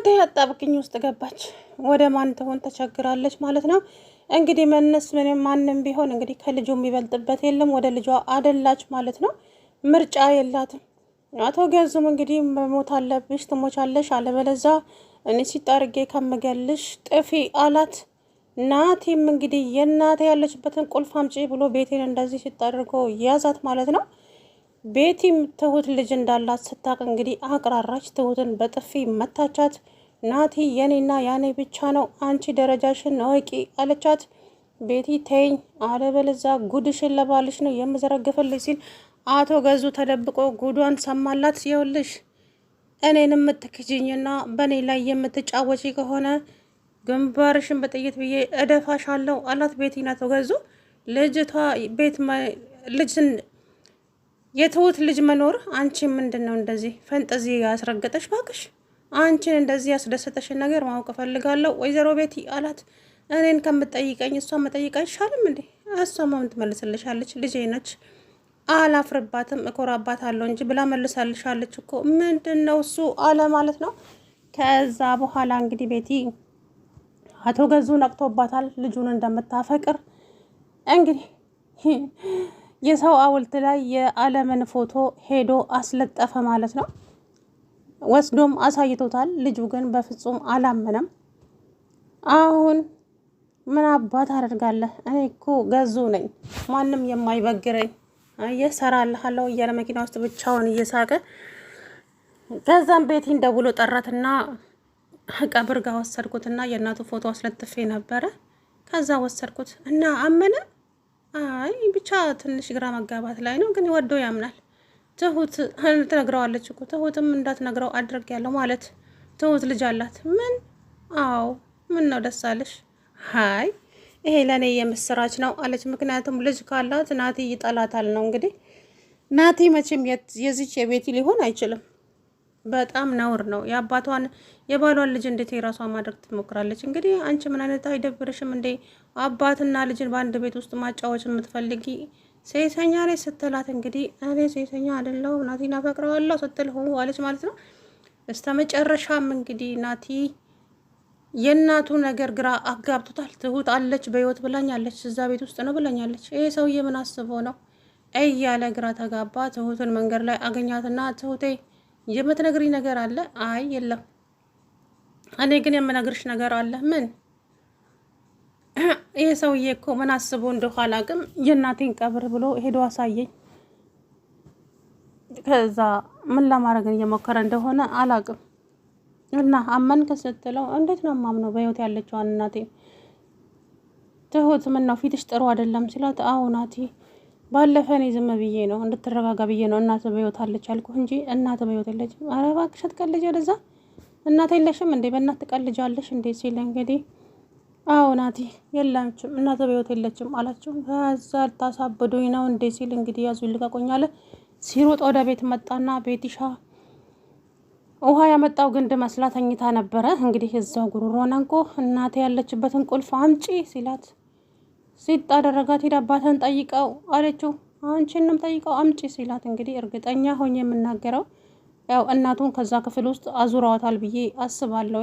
ወደ አጣብቅኝ ውስጥ ገባች። ወደ ማን ትሆን ተቸግራለች ማለት ነው። እንግዲህ ምንም ማንም ቢሆን እንግዲህ ከልጁ የሚበልጥበት የለም። ወደ ልጇ አደላች ማለት ነው። ምርጫ የላትም። አቶ ገዙም እንግዲህ መሞት አለብሽ ትሞቻለሽ፣ አለበለዛ እኔ ሲጣርጌ ከምገልሽ ጥፊ አላት። ናቲም እንግዲህ የእናቴ ያለችበትን ቁልፍ አምጪ ብሎ ቤቴን እንደዚህ ሲጣርጎ ያዛት ማለት ነው። ቤቲም ትሁት ልጅ እንዳላት ስታቅ እንግዲህ አቅራራች። ትሁትን በጥፊ መታቻት። ናቲ የኔና ያኔ ብቻ ነው፣ አንቺ ደረጃሽን እወቂ አለቻት። ቤቲ ተይኝ፣ አለበለዛ ጉድሽን ለባልሽ ነው የምዘረግፍልሽ ሲል አቶ ገዙ ተደብቆ ጉዷን ሰማላት። ይኸውልሽ እኔን የምትክጂኝና በእኔ ላይ የምትጫወቺ ከሆነ ግንባርሽን በጥይት ብዬ እደፋሻለሁ አላት። ቤቲን አቶ ገዙ ልጅቷ ልጅን የትሁት ልጅ መኖር አንቺ ምንድን ነው እንደዚህ ፈንጠዚ ያስረገጠሽ? ባክሽ አንቺን እንደዚህ ያስደሰተሽን ነገር ማወቅ እፈልጋለሁ ወይዘሮ ቤቲ አላት። እኔን ከምትጠይቀኝ እሷ መጠይቅ አይሻልም እንዴ? እሷማ ምን ትመልስልሻለች? ልጄ ነች፣ አላፍርባትም፣ እኮራባታለሁ እንጂ ብላ መልሳልሻለች እኮ። ምንድን ነው እሱ አለ ማለት ነው። ከዛ በኋላ እንግዲህ ቤቲ አቶ ገዙ ነቅቶባታል ልጁን እንደምታፈቅር። እንግዲህ የሰው ሐውልት ላይ የዓለምን ፎቶ ሄዶ አስለጠፈ ማለት ነው። ወስዶም አሳይቶታል። ልጁ ግን በፍጹም አላመነም። አሁን ምን አባት አደርጋለህ? እኔ እኮ ገዙ ነኝ፣ ማንም የማይበግረኝ እየሰራልሃለሁ እያለ መኪና ውስጥ ብቻውን እየሳቀ ከዛም ቤቲን ደውሎ ጠራትና ቀብር ጋር ወሰድኩትና የእናቱ ፎቶ አስለጥፌ ነበረ። ከዛ ወሰድኩት እና አመነ። አይ ብቻ ትንሽ ግራ መጋባት ላይ ነው፣ ግን ወዶ ያምናል። ትሁት ትነግረዋለች እኮ። ትሁትም እንዳትነግረው አድርጌያለሁ ማለት ትሁት ልጅ አላት። ምን? አዎ። ምን ነው ደስ አለሽ? ሀይ ይሄ ለእኔ የምስራች ነው አለች። ምክንያቱም ልጅ ካላት ናቲ ይጠላታል ነው እንግዲህ። ናቲ መቼም የዚች የቤቲ ሊሆን አይችልም። በጣም ነውር ነው። የባሏን ልጅ እንዴት የራሷን ማድረግ ትሞክራለች? እንግዲህ አንቺ ምን አይነት አይደብርሽም እንዴ? አባትና ልጅን በአንድ ቤት ውስጥ ማጫወች የምትፈልጊ ሴተኛ ላይ ስትላት፣ እንግዲህ እኔ ሴተኛ አይደለሁም ናቲን አፈቅረዋለሁ ስትል ሆኖ አለች ማለት ነው። እስከ መጨረሻም እንግዲህ ናቲ የእናቱ ነገር ግራ አጋብቶታል። ትሁት አለች በህይወት ብላኛለች፣ እዛ ቤት ውስጥ ነው ብላኛለች። ይሄ ሰውዬ ምን አስበው ነው እያለ ግራ ተጋባ። ትሁትን መንገድ ላይ አገኛትና ትሁቴ የምትነግሪኝ ነገር አለ? አይ የለም። እኔ ግን የምነግርሽ ነገር አለ። ምን? ይሄ ሰውዬ እኮ ምን አስቦ እንደው አላውቅም፣ የእናቴን ቀብር ብሎ ሄዶ አሳየኝ። ከዛ ምን ለማድረግ እየሞከረ እንደሆነ አላውቅም። እና አመንክ ስትለው እንዴት ነው ማምነው በህይወት ያለችዋን እናቴ። ትሁት ምን ነው ፊትሽ ጥሩ አይደለም ሲላት፣ አዎ ናቲ ባለፈ እኔ ዝም ብዬ ነው እንድትረጋጋ ብዬ ነው እናት በህይወት አለች አልኩህ እንጂ እናት በህይወት የለችም። ኧረ እባክሽ አትቀልጂ፣ ወደዛ እናት የለሽም እንዴ? በእናት ትቀልጃለሽ እንዴ ሲል እንግዲህ አዎ ናቲ የለችም እናት በህይወት የለችም አላቸው። ከዛ ልታሳብዱኝ ነው እንዴ ሲል እንግዲህ ያዙ ልቀቁኝ አለ። ሲሮጥ ወደ ቤት መጣና ቤቲሻ ውሃ ያመጣው ግንድ መስላ ተኝታ ነበረ። እንግዲህ እዛው ጉሮሮን አንቆ እናቴ ያለችበትን ቁልፍ አምጪ ሲላት ሲጥ አደረጋት። ሄዳ አባትህን ጠይቀው አለችው። አንቺንም ጠይቀው አምጪ ሲላት እንግዲህ እርግጠኛ ሆኜ የምናገረው ያው እናቱን ከዛ ክፍል ውስጥ አዙረዋታል ብዬ አስባለሁ።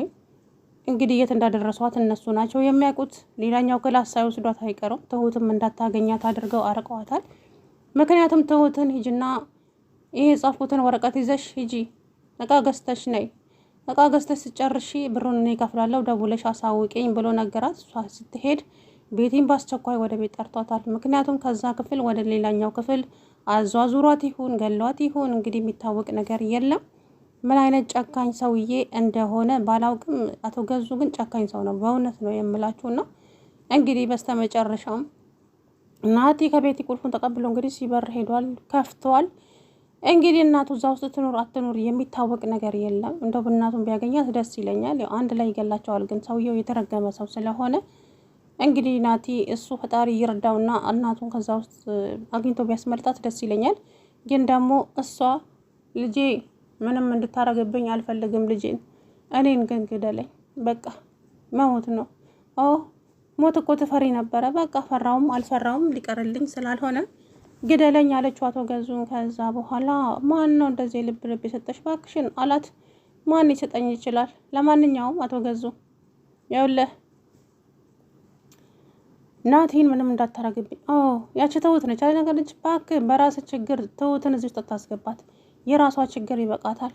እንግዲህ የት እንዳደረሷት እነሱ ናቸው የሚያውቁት። ሌላኛው ክላስ ሳይወስዷት አይቀሩም። ትሁትም እንዳታገኛት አድርገው አርቀዋታል። ምክንያቱም ትሁትን ሂጂና ይሄ የጻፍኩትን ወረቀት ይዘሽ ሂጂ፣ እቃ ገዝተሽ ነይ፣ እቃ ገዝተሽ ስጨርሺ ብሩን እኔ እከፍላለሁ፣ ደውለሽ አሳውቂኝ ብሎ ነገራት። እሷ ስትሄድ ቤቲን በአስቸኳይ ወደ ቤት ጠርቷታል። ምክንያቱም ከዛ ክፍል ወደ ሌላኛው ክፍል አዟዙሯት ይሁን ገሏት ይሁን እንግዲህ የሚታወቅ ነገር የለም። ምን አይነት ጨካኝ ሰውዬ እንደሆነ ባላውቅም አቶ ገዙ ግን ጨካኝ ሰው ነው፣ በእውነት ነው የምላችሁና እንግዲህ በስተመጨረሻም ናቲ ከቤቲ ቁልፉን ተቀብሎ እንግዲህ ሲበር ሄዷል፣ ከፍቷል። እንግዲህ እናቱ እዛ ውስጥ ትኑር አትኑር የሚታወቅ ነገር የለም። እንደው በእናቱን ቢያገኛት ደስ ይለኛል። ያው አንድ ላይ ይገላቸዋል፣ ግን ሰውየው የተረገመ ሰው ስለሆነ እንግዲህ ናቲ እሱ ፈጣሪ ይርዳውና እናቱን ከዛ ውስጥ አግኝቶ ቢያስመልጣት ደስ ይለኛል። ግን ደግሞ እሷ ልጄ ምንም እንድታረግብኝ አልፈልግም፣ ልጄን እኔን ግን ግደለኝ፣ በቃ መሞት ነው። ሞት እኮ ትፈሪ ነበረ፣ በቃ ፈራውም አልፈራውም ሊቀርልኝ ስላልሆነ ግደለኝ አለችው አቶ ገዙን። ከዛ በኋላ ማን ነው እንደዚህ ልብ የሰጠሽ ባክሽን አላት። ማን ይሰጠኝ ይችላል? ለማንኛውም አቶ ገዙ ያውልህ ናቲን ምንም እንዳታረግብኝ። ያቺ ትሁት ነች አይደል? ነገር ልጅ እባክህ በራስ ችግር ትሁትን እዚህ ውስጥ አታስገባት። የራሷ ችግር ይበቃታል።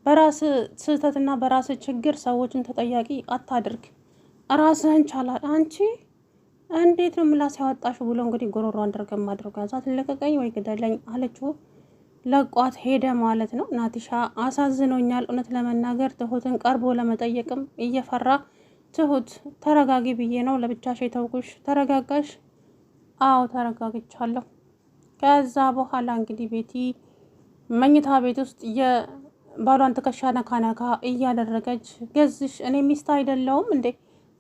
በራስ ስህተትና በራስ ችግር ሰዎችን ተጠያቂ አታድርግ። ራስህን ቻላል። አንቺ እንዴት ነው ምላስ ያወጣሽ ብሎ እንግዲህ ጎሮሮ አንደርገም አድርጎ ያዛት። ልቀቀኝ ወይ ግደለኝ አለችው። ለቋት ሄደ ማለት ነው። ናቲሻ አሳዝኖኛል። እውነት ለመናገር ትሁትን ቀርቦ ለመጠየቅም እየፈራ ትሁት ተረጋጊ ብዬ ነው ለብቻሽ የተውኩሽ። ተረጋጋሽ? አዎ ተረጋግቻለሁ። ከዛ በኋላ እንግዲህ ቤቲ መኝታ ቤት ውስጥ የባሏን ትከሻ ነካ ነካ እያደረገች ገዝሽ እኔ ሚስት አይደለሁም እንዴ?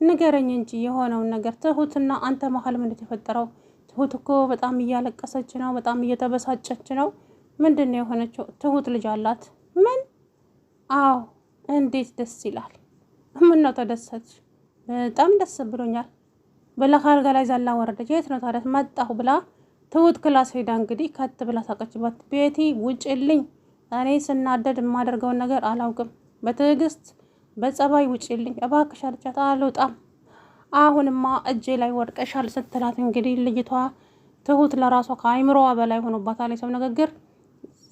ንገረኝ እንጂ የሆነውን ነገር። ትሁትና አንተ መሀል ምን የተፈጠረው? ትሁት እኮ በጣም እያለቀሰች ነው፣ በጣም እየተበሳጨች ነው። ምንድን ነው የሆነችው? ትሁት ልጅ አላት። ምን? አዎ። እንዴት ደስ ይላል። ምን ነው ተደሰች? በጣም ደስ ብሎኛል ብላ ካልጋ ላይ ዘላ ወረደች። የት ነው ታዲያ? መጣሁ ብላ ትሁት ክላስ ሄዳ እንግዲህ ከት ብላ ሳቀችባት። ቤቲ ውጭልኝ፣ እኔ ስናደድ የማደርገውን ነገር አላውቅም። በትዕግስት በጸባይ ውጭልኝ እባክሽ አለቻት። አልወጣም፣ አሁንማ እጄ ላይ ወድቀሻል ስትላት እንግዲህ ልጅቷ ትሁት ለራሷ ከአይምሮዋ በላይ ሆኖባታል የሰው ንግግር።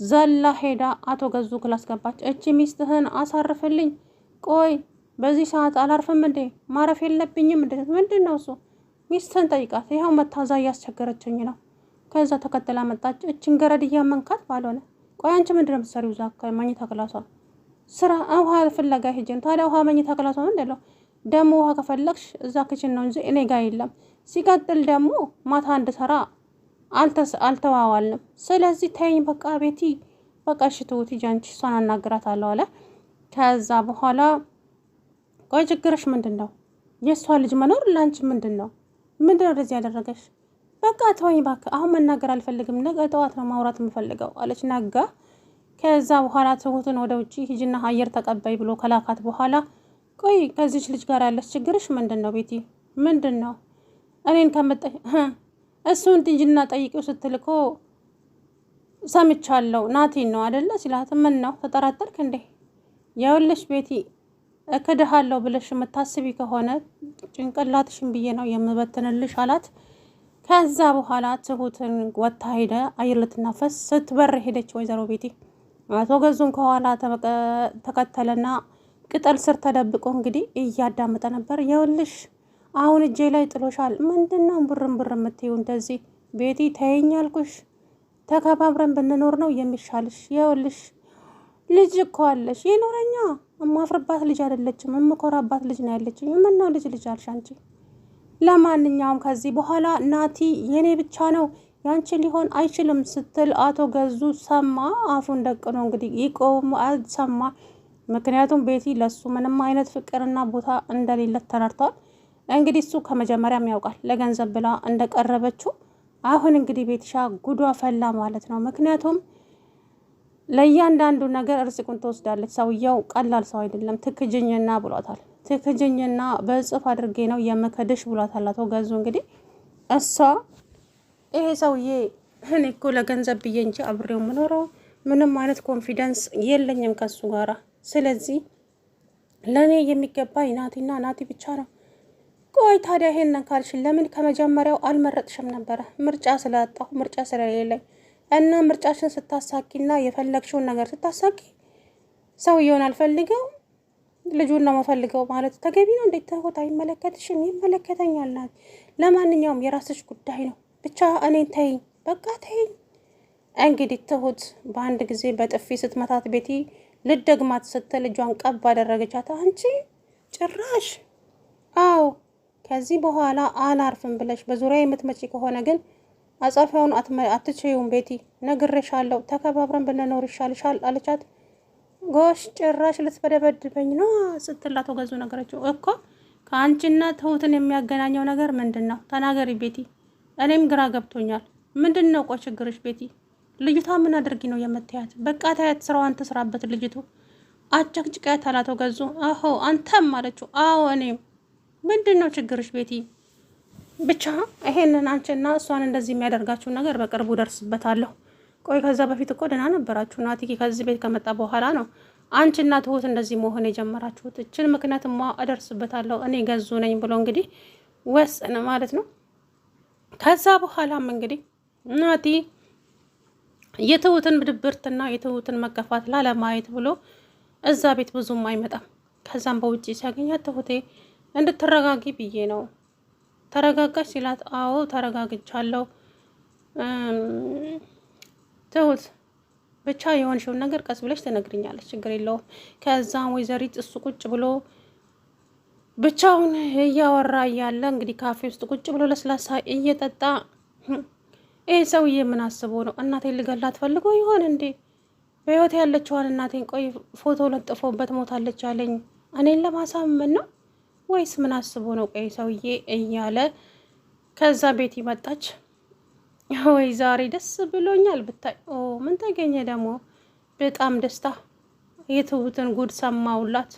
ዘላ ሄዳ አቶ ገዙ ክላስ ገባች። እቺ ሚስትህን አሳርፍልኝ። ቆይ በዚህ ሰዓት አላርፍም እንዴ? ማረፍ የለብኝም እንዴ? ምንድን ነው እሱ? ሚስትህን ጠይቃት። ይኸው መታዛ እያስቸገረችኝ ነው። ከዛ ተከትላ መጣች። እችን ገረድ እያመንካት ባልሆነ። ቆይ አንቺ ምንድን ነው የምትሰሪው እዛ መኝታ ክላሷ? ስራ ውሃ ፍለጋ ሄጄን። ታዲያ ውሃ መኝታ ክላሷ ምንድን ነው ደግሞ? ውሃ ከፈለግሽ እዛ ክችን ነው እንጂ እኔ ጋር የለም። ሲቀጥል ደግሞ ማታ እንድሰራ አልተዋዋልንም። ስለዚህ ተይኝ በቃ ቤቲ። በቃ እሺ ትሁት ሂጂ አንቺ፣ እሷን አናግራታለሁ አለ። ከዛ በኋላ ቆይ ችግርሽ ምንድን ነው? የእሷ ልጅ መኖር ለአንቺ ምንድን ነው? ምንድን ነው እንደዚህ ያደረገሽ? በቃ ተወኝ እባክህ፣ አሁን መናገር አልፈልግም። ነገ ጠዋት ነው ማውራት የምፈልገው አለች። ነጋ። ከዛ በኋላ ትሁትን ወደ ውጭ ሂጂና አየር ተቀባይ ብሎ ከላካት በኋላ ቆይ ከዚች ልጅ ጋር ያለች ችግርሽ ምንድን ነው ቤቲ? ምንድን ነው? እኔን እሱን ሂጂና ጠይቂው ስትልኮ ሰምቻለሁ። ናቲን ነው አይደለ ሲላት፣ ምን ነው ተጠራጠርክ እንዴ? የውልሽ ቤቲ እክድሃለሁ ብለሽ የምታስቢ ከሆነ ጭንቅላትሽን ብዬ ነው የምበትንልሽ አላት። ከዛ በኋላ ትሁትን ወታ ሄደ አየር ልትናፈስ ስትበር ሄደች ወይዘሮ ቤቲ። አቶ ገዙም ከኋላ ተከተለና ቅጠል ስር ተደብቆ እንግዲህ እያዳመጠ ነበር። የውልሽ አሁን እጄ ላይ ጥሎሻል። ምንድነው ብር የምትይው እንደዚህ? ቤቲ ተይኝ አልኩሽ። ተከባብረን ብንኖር ነው የሚሻልሽ። የውልሽ ልጅ እኮ አለሽ። ይኖረኛ እማፍርባት ልጅ አይደለችም፣ እምኮራባት ልጅ ነው ያለችኝ። ምነው ልጅ አልሽ አንቺ? ለማንኛውም ከዚህ በኋላ ናቲ የኔ ብቻ ነው ያንቺ ሊሆን አይችልም ስትል አቶ ገዙ ሰማ። አፉን ደቅኖ እንግዲህ ይቆም ሰማ። ምክንያቱም ቤቲ ለሱ ምንም አይነት ፍቅርና ቦታ እንደሌለት ተረድቷል። እንግዲህ እሱ ከመጀመሪያም ያውቃል ለገንዘብ ብላ እንደቀረበችው። አሁን እንግዲህ ቤትሻ ጉዷ ፈላ ማለት ነው። ምክንያቱም ለእያንዳንዱ ነገር እርዝቁን ትወስዳለች። ሰውየው ቀላል ሰው አይደለም። ትክጅኝና ብሏታል። ትክጅኝና በጽፍ አድርጌ ነው የምከድሽ ብሏታል አቶ ገዙ። እንግዲህ እሷ ይሄ ሰውዬ እኔ እኮ ለገንዘብ ብዬ እንጂ አብሬው የምኖረው ምንም አይነት ኮንፊደንስ የለኝም ከሱ ጋራ። ስለዚህ ለእኔ የሚገባኝ ናቲና ናቲ ብቻ ነው። ቆይ ታዲያ ይሄንን ካልሽን ለምን ከመጀመሪያው አልመረጥሽም ነበረ? ምርጫ ስላጣሁ ምርጫ ስለሌለኝ እና ምርጫሽን ስታሳኪና የፈለግሽውን ነገር ስታሳኪ ሰውየውን አልፈልገው ልጁን ነው የምፈልገው ማለት ተገቢ ነው? እንዴት ትሁት አይመለከትሽም? ይመለከተኛል። ለማንኛውም የራስሽ ጉዳይ ነው። ብቻ እኔን ተይኝ፣ በቃ ተይኝ። እንግዲህ ትሁት በአንድ ጊዜ በጥፊ ስትመታት ቤቲ ልደግማት ስትል እጇን ቀብ አደረገቻት። አንቺ ጭራሽ! አዎ ከዚህ በኋላ አላርፍም ብለሽ በዙሪያ የምትመጪ ከሆነ ግን አጻፊያውን አትችይውም ቤቲ፣ ነግሬሻለሁ። ተከባብረን ብንኖር ይሻልሻል አለቻት። ጎሽ ጭራሽ ልትበደበድበኝ ነው ስትል አቶ ገዙ ነገረችው። እኮ ከአንቺና ትሁትን የሚያገናኘው ነገር ምንድን ነው? ተናገሪ ቤቲ፣ እኔም ግራ ገብቶኛል። ምንድን ነው ቆይ ችግርሽ ቤቲ? ልጅቷ ምን አድርጊ ነው የምትያት? በቃ ታያት፣ ስራዋን ትስራበት። ልጅቱ አጨቅጭቃያት አለ አቶ ገዙ። አሆ አንተም አለችው። አዎ እኔም። ምንድን ነው ችግርሽ ቤቲ? ብቻ ይሄንን አንቺና እሷን እንደዚህ የሚያደርጋችሁ ነገር በቅርቡ ደርስበታለሁ። ቆይ ከዛ በፊት እኮ ደህና ነበራችሁ። ናቲ ከዚህ ቤት ከመጣ በኋላ ነው አንቺና ትሁት እንደዚህ መሆን የጀመራችሁት እችን ምክንያትማ እደርስበታለሁ እኔ ገዙ ነኝ ብሎ እንግዲህ ወሰነ ማለት ነው። ከዛ በኋላም እንግዲህ ናቲ የትሁትን ድብርትና የትሁትን መከፋት ላለማየት ብሎ እዛ ቤት ብዙም አይመጣም። ከዛም በውጭ ሲያገኛት ትሁቴ እንድትረጋጊ ብዬ ነው። ተረጋጋች ሲላት አዎ ተረጋግቻለሁ ትሁት ብቻ የሆንሽውን ነገር ቀስ ብለሽ ትነግሪኛለች፣ ችግር የለውም። ከዛም ወይዘሪት እሱ ቁጭ ብሎ ብቻውን እያወራ እያለ እንግዲህ ካፌ ውስጥ ቁጭ ብሎ ለስላሳ እየጠጣ ይህ ሰውዬ ምን አስቦ ነው? እናቴን ልገላት ፈልጎ ይሆን እንዴ? በህይወት ያለችዋን እናቴን ቆይ ፎቶ ለጥፎበት ሞታለች አለኝ እኔን ለማሳመን ነው ወይስ ምን አስቦ ነው? ቆይ ሰውዬ እያለ ከዛ ቤት ይመጣች። ወይ ዛሬ ደስ ብሎኛል ብታይ። ምን ተገኘ ደግሞ? በጣም ደስታ። የትሁትን ጉድ ሰማውላት።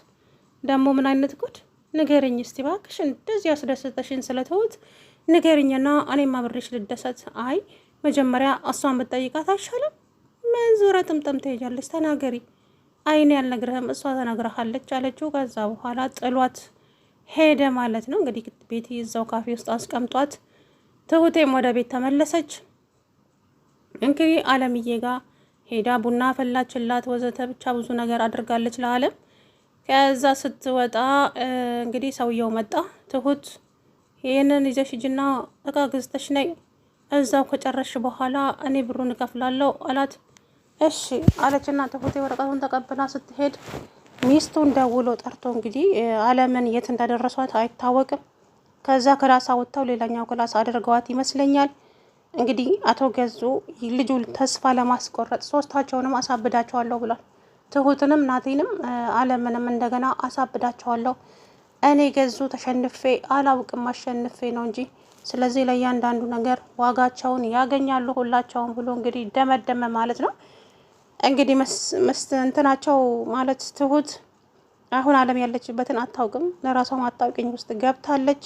ደግሞ ምን አይነት ጉድ? ንገርኝ እስቲ እባክሽ፣ እንደዚህ ያስደሰተሽን ስለ ትሁት ንገርኝና እኔም አብሬሽ ልደሰት። አይ መጀመሪያ እሷን ብትጠይቃት አይሻልም? ምን ዙረ ጥምጥም ትሄጃለች? ተናገሪ። አይኔ ያልነግርህም እሷ ተናግረሃለች አለችው። ከዛ በኋላ ጥሏት ሄደ ማለት ነው። እንግዲህ ቤቲ እዛው ካፌ ውስጥ አስቀምጧት ትሁቴም ወደ ቤት ተመለሰች። እንግዲህ አለምዬ ጋር ሄዳ ቡና ፈላችላት ወዘተ ብቻ ብዙ ነገር አድርጋለች ለአለም። ከዛ ስትወጣ እንግዲህ ሰውየው መጣ። ትሁት ይህንን ይዘሽ ሂጂና እቃ ገዝተሽ ነይ፣ እዛው ከጨረሽ በኋላ እኔ ብሩን እከፍላለሁ አላት። እሺ አለችና ትሁቴ ወረቀቱን ተቀብላ ስትሄድ ሚስቱን ደውሎ ጠርቶ እንግዲህ አለምን የት እንዳደረሷት አይታወቅም። ከዛ ክላስ አወጥተው ሌላኛው ክላስ አድርገዋት ይመስለኛል። እንግዲህ አቶ ገዙ ልጁ ተስፋ ለማስቆረጥ ሶስታቸውንም አሳብዳቸዋለሁ ብሏል። ትሁትንም ናቲንም አለምንም እንደገና አሳብዳቸዋለሁ። እኔ ገዙ ተሸንፌ አላውቅም አሸንፌ ነው እንጂ፣ ስለዚህ ለእያንዳንዱ ነገር ዋጋቸውን ያገኛሉ ሁላቸውም ብሎ እንግዲህ ደመደመ ማለት ነው። እንግዲህ እንትናቸው ማለት ትሁት አሁን አለም ያለችበትን አታውቅም፣ ለራሷም አታውቅኝ ውስጥ ገብታለች።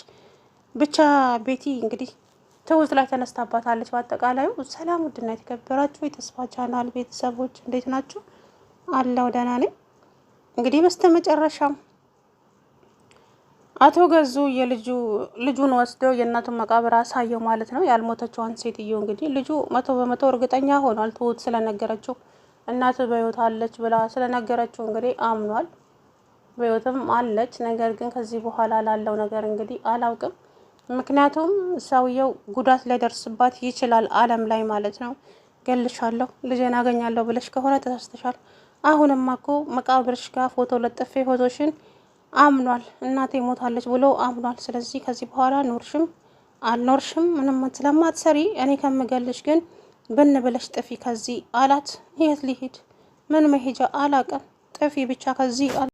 ብቻ ቤቲ እንግዲህ ትሁት ላይ ተነስታባታለች። በአጠቃላዩ ሰላም ውድና የተከበራችሁ የተስፋ ቻናል ቤተሰቦች እንዴት ናችሁ? አለው ደህና ነኝ። እንግዲህ በስተመጨረሻም አቶ ገዙ ልጁን ወስዶ የእናቱን መቃብር አሳየው ማለት ነው። ያልሞተችዋን ሴትዮ እንግዲህ ልጁ 100% እርግጠኛ ሆኗል። ትሁት ስለነገረችው እናቱ በህይወት አለች ብላ ስለነገረችው እንግዲህ አምኗል። በህይወትም አለች። ነገር ግን ከዚህ በኋላ ላለው ነገር እንግዲህ አላውቅም። ምክንያቱም ሰውየው ጉዳት ሊያደርስባት ይችላል አለም ላይ ማለት ነው። ገልሻለሁ ልጄን አገኛለሁ ብለሽ ከሆነ ተሳስተሻል። አሁንማ እኮ መቃብርሽ ጋር ፎቶ ለጥፌ ፎቶሽን አምኗል፣ እናቴ ሞታለች ብሎ አምኗል። ስለዚህ ከዚህ በኋላ ኖርሽም አልኖርሽም ምንም ስለማትሰሪ እኔ ከምገልሽ ግን ብን ብለሽ ጥፊ ከዚህ አላት። የት ሊሄድ ምን መሄጃ አላቀም፣ ጥፊ ብቻ ከዚህ